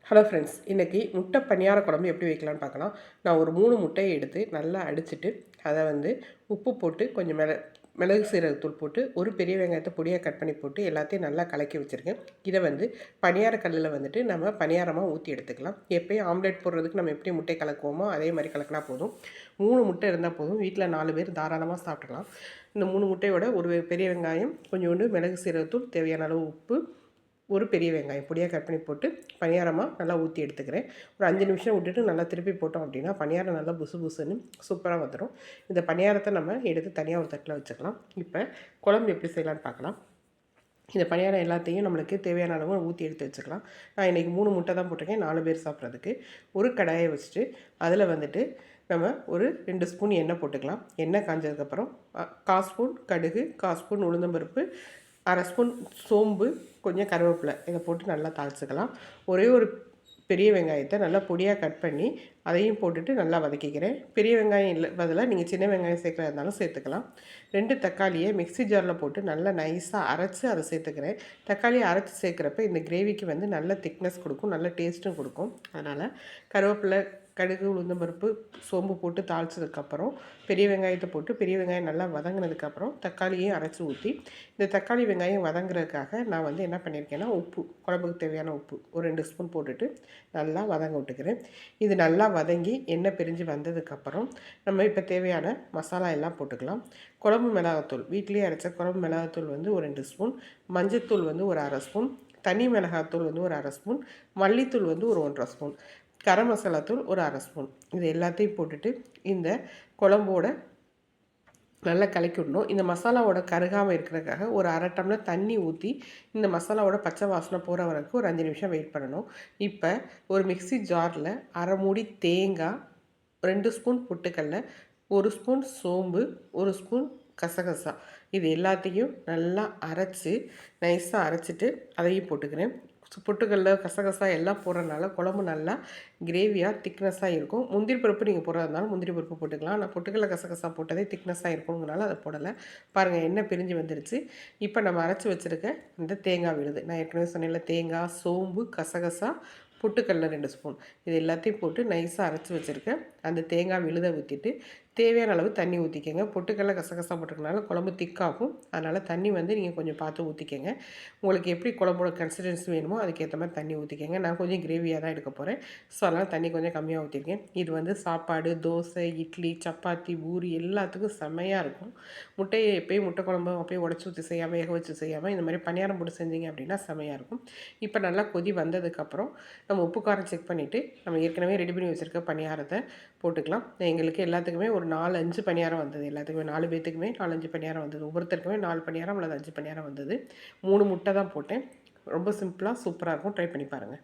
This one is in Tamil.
ஹலோ ஃப்ரெண்ட்ஸ், இன்றைக்கி முட்டை பணியார குழம்பு எப்படி வைக்கலான்னு பார்க்கலாம். நான் ஒரு 3 முட்டையை எடுத்து நல்லா அடிச்சுட்டு அதை உப்பு போட்டு கொஞ்சம் மிளகு சீரகத்தூள் போட்டு ஒரு பெரிய வெங்காயத்தை பொடியாக கட் பண்ணி போட்டு எல்லாத்தையும் நல்லா கலக்கி வச்சுருக்கேன். இதை பணியார கல்லில் நம்ம பணியாரமாக ஊற்றி எடுத்துக்கலாம். எப்போயும் ஆம்லேட் போடுறதுக்கு நம்ம எப்படி முட்டை கலக்குவோமோ அதே மாதிரி கலக்கினா போதும். 3 முட்டை இருந்தால் போதும். வீட்டில் 4 பேர் தாராளமாக சாப்பிட்டுக்கலாம். இந்த 3 முட்டையோட ஒரு பெரிய வெங்காயம், கொஞ்சோண்டு மிளகு சீரகத்தூள், தேவையான அளவு உப்பு, ஒரு பெரிய வெங்காயம் பொடியாக கட் பண்ணி போட்டு பணியாரமாக நல்லா ஊற்றி எடுத்துக்கிறேன். ஒரு 5 நிமிஷம் விட்டுட்டு நல்லா திருப்பி போட்டோம் அப்படின்னா பணியாரம் நல்லா புசு புசுன்னு சூப்பராக வந்துடும். இந்த பணியாரத்தை நம்ம எடுத்து தனியாக ஒரு தட்டில் வச்சுக்கலாம். இப்போ குழம்பு எப்படி செய்யலான்னு பார்க்கலாம். இந்த பணியாரம் எல்லாத்தையும் நம்மளுக்கு தேவையான அளவு ஊற்றி எடுத்து வச்சுக்கலாம். நான் இன்றைக்கி 3 முட்டை தான் போட்டிருக்கேன், 4 பேர் சாப்பிட்றதுக்கு. ஒரு கடாயை வச்சுட்டு அதில் நம்ம ஒரு 2 ஸ்பூன் எண்ணெய் போட்டுக்கலாம். எண்ணெய் காஞ்சதுக்கப்புறம் 1/4 ஸ்பூன் கடுகு, 1/4 ஸ்பூன் உளுந்தம்பருப்பு, 1/2 ஸ்பூன் சோம்பு, கொஞ்சம் கருவேப்பிலை இதை போட்டு நல்லா தாளிச்சுக்கலாம். ஒரே ஒரு பெரிய வெங்காயத்தை நல்லா பொடியாக கட் பண்ணி அதையும் போட்டுட்டு நல்லா வதக்கிக்கிறேன். பெரிய வெங்காயம் இல்லை பதிலாக நீங்கள் சின்ன வெங்காயம் சேர்க்குறதா இருந்தாலும் சேர்த்துக்கலாம். 2 தக்காளியை மிக்ஸி ஜாரில் போட்டு நல்லா நைஸாக அரைச்சி அதை சேர்த்துக்கிறேன். தக்காளியை அரைச்சி சேர்க்குறப்ப இந்த கிரேவிக்கு நல்ல திக்னஸ் கொடுக்கும், நல்ல டேஸ்ட்டும் கொடுக்கும். அதனால் கருவேப்பிலை, கடுகு, உளுந்தம்பருப்பு, சோம்பு போட்டு தாளிச்சதுக்கப்புறம் பெரிய வெங்காயத்தை போட்டு பெரிய வெங்காயம் நல்லா வதங்கினதுக்கப்புறம் தக்காளியையும் அரைச்சி ஊற்றி இந்த தக்காளி வெங்காயம் வதங்குறதுக்காக நான் என்ன பண்ணியிருக்கேன்னா உப்பு, குழம்புக்கு தேவையான உப்பு ஒரு 2 ஸ்பூன் போட்டுட்டு நல்லா வதங்க விட்டுக்கிறேன். இது நல்லா வதங்கி எண்ணெய் பிரிஞ்சு வந்ததுக்கப்புறம் நம்ம இப்போ தேவையான மசாலா எல்லாம் போட்டுக்கலாம். குழம்பு மிளகாத்தூள், வீட்டிலேயே அரைச்ச குழம்பு மிளகாத்தூள் ஒரு 2 ஸ்பூன், மஞ்சத்தூள் ஒரு 1/2 ஸ்பூன், தனி மிளகாத்தூள் ஒரு 1/2 ஸ்பூன், மல்லித்தூள் ஒரு 1/2 ஸ்பூன், கரம் மசாலா தூள் ஒரு 1/2 ஸ்பூன். இது எல்லாத்தையும் போட்டுட்டு இந்த குழம்போட நல்லா கலக்கி விடணும். இந்த மசாலாவோட கருகாமல் இருக்கிறதுக்காக ஒரு 1/2 டம்ளர் தண்ணி ஊற்றி இந்த மசாலாவோட பச்சை வாசனை போகிற வரைக்கும் ஒரு 5 நிமிஷம் வெயிட் பண்ணணும். இப்போ ஒரு மிக்ஸி ஜாரில் 1/2 மூடி தேங்காய், 2 ஸ்பூன் பொட்டுக்கடலை, 1 ஸ்பூன் சோம்பு, 1 ஸ்பூன் கசகசா இது எல்லாத்தையும் நல்லா அரைச்சி நைஸாக அரைச்சிட்டு அதையும் போட்டுக்கிறேன். பொட்டுக்கடலை, கசகசா எல்லாம் போடுறதுனால குழம்பு நல்லா கிரேவியாக திக்னஸாக இருக்கும். முந்திரி பருப்பு நீங்கள் போடுறதா இருந்தாலும் முந்திரி பருப்பு போட்டுக்கலாம். நான் பொட்டுக்கடலை, கசகசா போட்டதே திக்னஸாக இருக்குங்கிறனால அதை போடலை. பாருங்கள், எண்ணெய் பிரிஞ்சு வந்துடுச்சு. இப்போ நம்ம அரைச்சி வச்சுருக்க இந்த தேங்காய் விழுது, நான் ஏற்கனவே சொன்னேன்ல, தேங்காய், சோம்பு, கசகசா, பொட்டுக்கடலை 2 ஸ்பூன் இது எல்லாத்தையும் போட்டு நைஸாக அரைச்சி வச்சுருக்கேன். அந்த தேங்காய் விழுதை ஊற்றிட்டு தேவையான அளவு தண்ணி ஊற்றிக்கங்க. பொட்டுக்கடலை, கசகசா போட்டுக்கிறனால குழம்பு திக்காகும். அதனால் தண்ணி நீங்கள் கொஞ்சம் பார்த்து ஊற்றிக்கங்க. உங்களுக்கு எப்படி குழம்போட கன்சிஸ்டன்சி வேணுமோ அதுக்கேற்ற மாதிரி தண்ணி ஊற்றிக்கங்க. நான் கொஞ்சம் கிரேவியாக தான் எடுக்க போகிறேன். ஸோ அதனால் தண்ணி கொஞ்சம் கம்மியாக ஊற்றிருக்கேன். இது சாப்பாடு, தோசை, இட்லி, சப்பாத்தி, பூரி எல்லாத்துக்கும் செம்மையாக இருக்கும். முட்டையை எப்போயும் முட்டை குழம்பு அப்படியே உடச்சி ஊற்றி செய்யாமல், வேக வச்சு செய்யாமல் இந்த மாதிரி பணியாரம் போட்டு செஞ்சீங்க அப்படின்னா செம்மையாக இருக்கும். இப்போ நல்லா கொதி வந்ததுக்கப்புறம் நம்ம உப்பு காரம் செக் பண்ணிவிட்டு நம்ம ஏற்கனவே ரெடி பண்ணி வச்சுருக்க பணியாரத்தை போட்டுக்கலாம். எங்களுக்கு எல்லாத்துக்குமே ஒரு 4-5 பணியாரம் வந்தது. எல்லாத்துக்குமே 4 பேர்த்துக்குமே 4-5 பணியாரம் வந்தது. ஒவ்வொருத்தருக்குமே 4 பணியாரம் அல்லது 5 பணியாரம் வந்தது. 3 முட்டை தான் போட்டேன். ரொம்ப சிம்பிளாக சூப்பராக இருக்கும். ட்ரை பண்ணி பாருங்கள்.